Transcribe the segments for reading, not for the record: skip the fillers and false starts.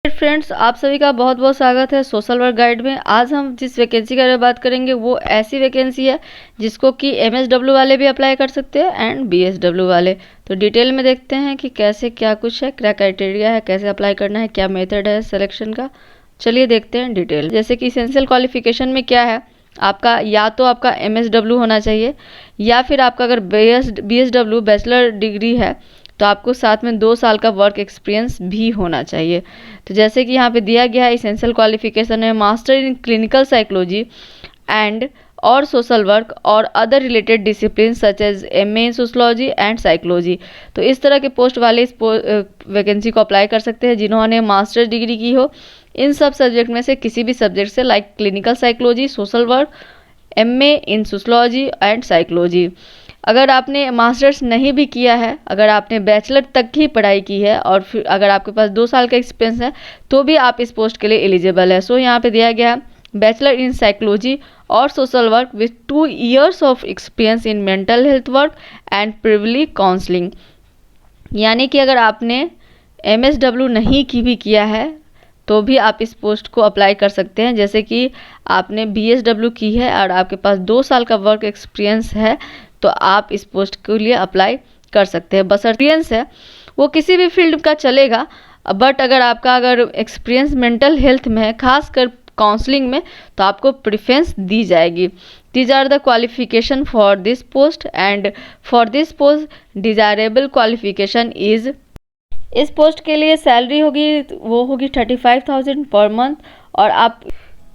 Friends, आप सभी का बहुत बहुत स्वागत है सोशल वर्क गाइड में। आज हम जिस वैकेंसी के बारे में बात करेंगे वो ऐसी वैकेंसी है जिसको कि एमएसडब्ल्यू वाले भी अप्लाई कर सकते हैं एंड बीएसडब्ल्यू वाले। तो डिटेल में देखते हैं कि कैसे क्या कुछ है, क्या क्राइटेरिया है, कैसे अप्लाई करना है, क्या मेथड है सिलेक्शन का। चलिए देखते हैं डिटेल। जैसे कि इसेंशियल क्वालिफिकेशन में क्या है, आपका या तो आपका एमएसडब्ल्यू होना चाहिए या फिर आपका अगर बीएसडब्ल्यू बैचलर डिग्री है तो आपको साथ में 2 साल का वर्क एक्सपीरियंस भी होना चाहिए। तो जैसे कि यहाँ पे दिया गया है, इसेंशियल क्वालिफिकेशन है master in clinical psychology and और सोशल वर्क और other related discipline such as MA in sociology and psychology. तो इस तरह के पोस्ट वाले इस वैकेंसी को अप्लाई कर सकते हैं जिन्होंने मास्टर्स डिग्री की हो इन सब सब्जेक्ट में से किसी भी सब्जेक्ट से, like clinical psychology, social work, MA in sociology and psychology. अगर आपने मास्टर्स नहीं भी किया है, अगर आपने बैचलर तक ही पढ़ाई की है और फिर अगर आपके पास 2 साल का एक्सपीरियंस है तो भी आप इस पोस्ट के लिए एलिजिबल है। सो यहाँ पे दिया गया है बैचलर इन साइकोलॉजी और social work with 2 years of experience in mental health work and privately counselling. यानी कि अगर आपने एमएसडब्ल्यू नहीं की भी किया है तो भी आप इस पोस्ट को अप्लाई कर सकते हैं। जैसे कि आपने बीएसडब्ल्यू की है और आपके पास 2 साल का वर्क एक्सपीरियंस है तो आप इस पोस्ट के लिए अप्लाई कर सकते हैं। बस एक्सपीरियंस है वो किसी भी फील्ड का चलेगा, बट अगर एक्सपीरियंस मेंटल हेल्थ में है, खासकर काउंसलिंग में, तो आपको प्रेफरेंस दी जाएगी। These are the qualification for this post and for this post desirable qualification is. इस पोस्ट के लिए सैलरी होगी वो होगी 35,000 पर मंथ और आप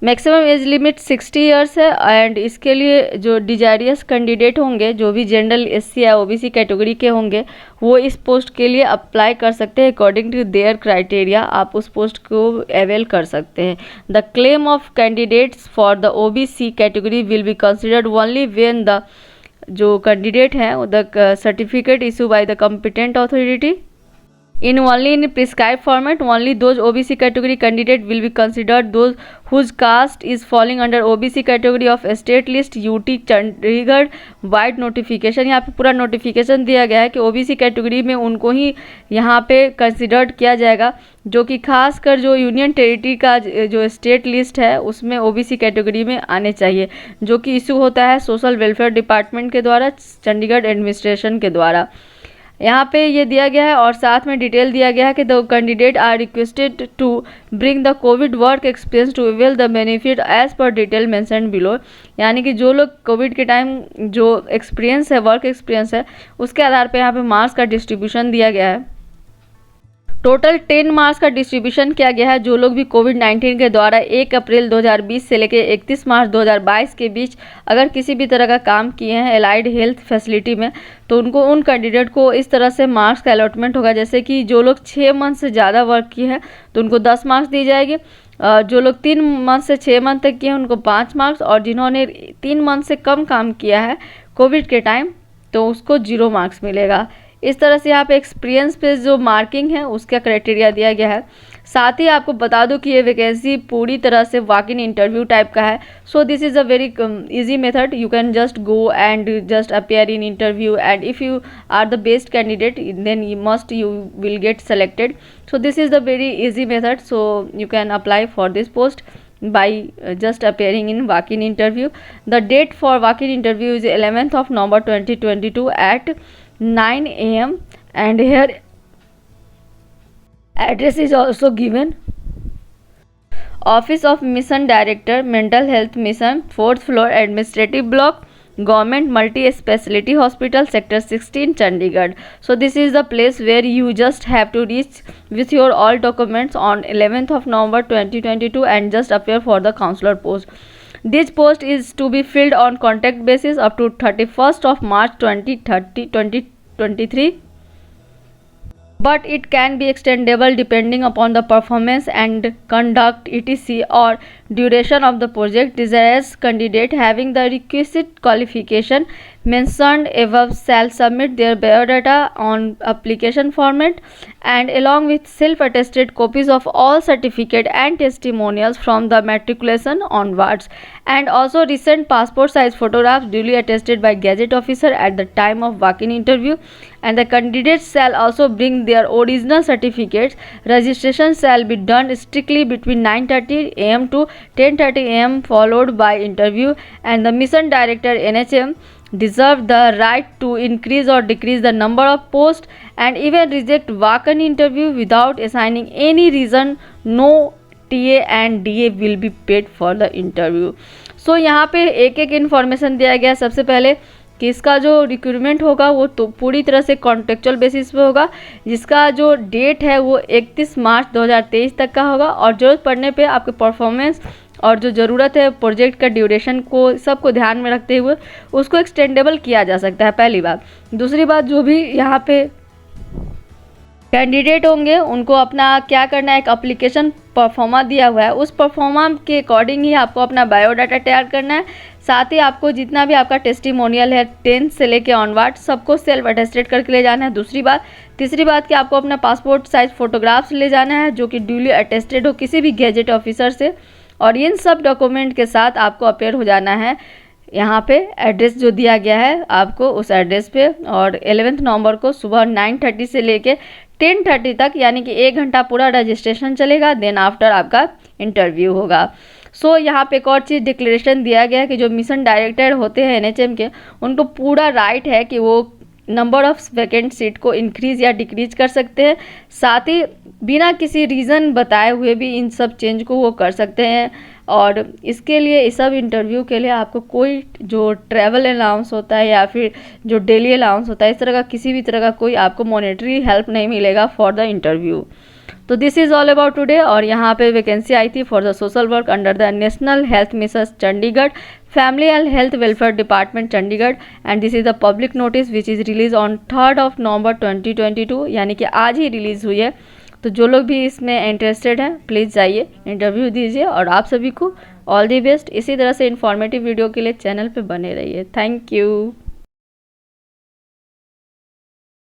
मैक्सिमम एज लिमिट 60 इयर्स है। एंड इसके लिए जो डिजायरियस कैंडिडेट होंगे, जो भी जनरल एससी या ओबीसी कैटेगरी के होंगे, वो इस पोस्ट के लिए अप्लाई कर सकते हैं अकॉर्डिंग टू देयर क्राइटेरिया। आप उस पोस्ट को अवेल कर सकते हैं। The claim of candidates for the OBC category will be considered only when the जो कैंडिडेट हैं the certificate issue by the competent authority in only in prescribed format. Only those OBC category candidate will be considered those whose caste is falling under OBC category of state list UT Chandigarh wide notification. यहाँ पे पूरा notification दिया गया है कि OBC category में उनको ही यहाँ पे कंसिडर्ड किया जाएगा, जो कि खासकर जो यूनियन टेरिटरी का जो स्टेट लिस्ट है उसमें OBC कैटेगरी में आने चाहिए, जो कि इशू होता है सोशल वेलफेयर डिपार्टमेंट के द्वारा, चंडीगढ़ एडमिनिस्ट्रेशन के द्वारा। यहाँ पे ये दिया गया है और साथ में डिटेल दिया गया है कि the candidate are requested to bring the COVID work experience to avail the benefit as per detail mention below. यानी कि जो लोग कोविड के टाइम जो एक्सपीरियंस है, वर्क एक्सपीरियंस है, उसके आधार पे यहाँ पे मार्क्स का डिस्ट्रीब्यूशन दिया गया है। टोटल 10 मार्क्स का डिस्ट्रीब्यूशन किया गया है। जो लोग भी कोविड-19 के द्वारा 1 अप्रैल 2020 से लेकर 31 मार्च 2022 के बीच अगर किसी भी तरह का काम किए हैं एलाइड हेल्थ फैसिलिटी में, तो उन कैंडिडेट को इस तरह से मार्क्स का अलॉटमेंट होगा। जैसे कि जो लोग 6 मंथ से ज़्यादा वर्क किए हैं तो उनको 10 मार्क्स दी जाएगी। जो लोग 3 मंथ से 6 मंथ तक किए हैं उनको 5 मार्क्स, और जिन्होंने 3 मंथ से कम काम किया है कोविड के टाइम तो उसको 0 मार्क्स मिलेगा। इस तरह से यहाँ पे एक्सपीरियंस पे जो मार्किंग है उसका क्राइटेरिया दिया गया है। साथ ही आपको बता दूं कि ये वैकेंसी पूरी तरह से वॉक इन इंटरव्यू टाइप का है। So this is a very easy method. You can just go and just appear in interview and if you are the best candidate then you will get selected. So this is the very easy method. So you can apply for this post by just appearing in walk-in interview. The date for walk-in interview is 11th of November 2022 at 9 AM and here address is also given. Office of Mission Director, Mental Health Mission, 4th floor, Administrative Block, Government Multi-Speciality Hospital, Sector 16, Chandigarh. So this is the place where you just have to reach with your all documents on 11th of November 2022 and just appear for the counselor post. This post is to be filled on contract basis up to 31st of March 2023. But it can be extendable depending upon the performance and conduct etc. or duration of the project. Desirous candidate having the requisite qualification mentioned above shall submit their biodata on application format and along with self-attested copies of all certificate and testimonials from the matriculation onwards, and also recent passport size photographs duly attested by gazette officer at the time of walk-in interview, and the candidates shall also bring their original certificates. Registration shall be done strictly between 9:30 am to 10:30 am followed by interview, and the mission director NHM deserve the right to increase or decrease the number of posts and even reject walk-in interview without assigning any reason. No TA and DA will be paid for the interview. So यहाँ पे एक एक information दिया गया। सबसे पहले कि इसका जो रिक्रूटमेंट होगा वो तो पूरी तरह से कॉन्ट्रेक्चुअल बेसिस पे होगा, जिसका जो डेट है वो 31 मार्च 2023 तक का होगा, और ज़रूरत पड़ने पे आपके परफॉर्मेंस और जो ज़रूरत है प्रोजेक्ट का ड्यूरेशन को सबको ध्यान में रखते हुए उसको एक्सटेंडेबल किया जा सकता है, पहली बात। दूसरी बात, जो भी यहाँ पे कैंडिडेट होंगे उनको अपना क्या करना है, एक एप्लीकेशन परफॉर्मा दिया हुआ है, उस परफॉर्मा के अकॉर्डिंग ही आपको अपना बायोडाटा तैयार करना है। साथ ही आपको जितना भी आपका टेस्टिमोनियल है 10 से लेके ऑनवर्ड सबको सेल्फ अटेस्टेड करके ले जाना है। दूसरी बात, तीसरी बात कि आपको अपना पासपोर्ट साइज फोटोग्राफ्स ले जाना है जो कि ड्यूली अटेस्टेड हो किसी भी गैजेट ऑफिसर से, और इन सब डॉक्यूमेंट के साथ आपको अपेयर हो जाना है यहाँ पे। एड्रेस जो दिया गया है आपको उस एड्रेस पे, और 11 नवंबर को सुबह 9:30 से लेके 10:30 तक, यानी कि 1 घंटा पूरा रजिस्ट्रेशन चलेगा। देन आफ्टर आपका इंटरव्यू होगा। सो यहाँ पे एक और चीज़ डिक्लेरेशन दिया गया है कि जो मिशन डायरेक्टर होते हैं NHM के, उनको पूरा राइट है कि वो नंबर ऑफ वैकेंट सीट को इंक्रीज़ या डिक्रीज कर सकते हैं। साथ ही बिना किसी रीज़न बताए हुए भी इन सब चेंज को वो कर सकते हैं, और इसके लिए इस सब इंटरव्यू के लिए आपको कोई जो ट्रैवल अलाउंस होता है या फिर जो डेली अलाउंस होता है, इस तरह का किसी भी तरह का कोई आपको मॉनेटरी हेल्प नहीं मिलेगा फॉर द इंटरव्यू। तो this is all about today. और यहाँ पे वैकेंसी आई थी for the social work under the national health mission Chandigarh, family and health welfare department Chandigarh, and this is the public notice which is release on 3 नवंबर 2022, यानी कि आज ही release हुई है। तो जो लोग भी इसमें इंटरेस्टेड हैं प्लीज़ जाइए, इंटरव्यू दीजिए, और आप सभी को ऑल दी बेस्ट। इसी तरह से इन्फॉर्मेटिव वीडियो के लिए चैनल पे बने रहिए। Thank you.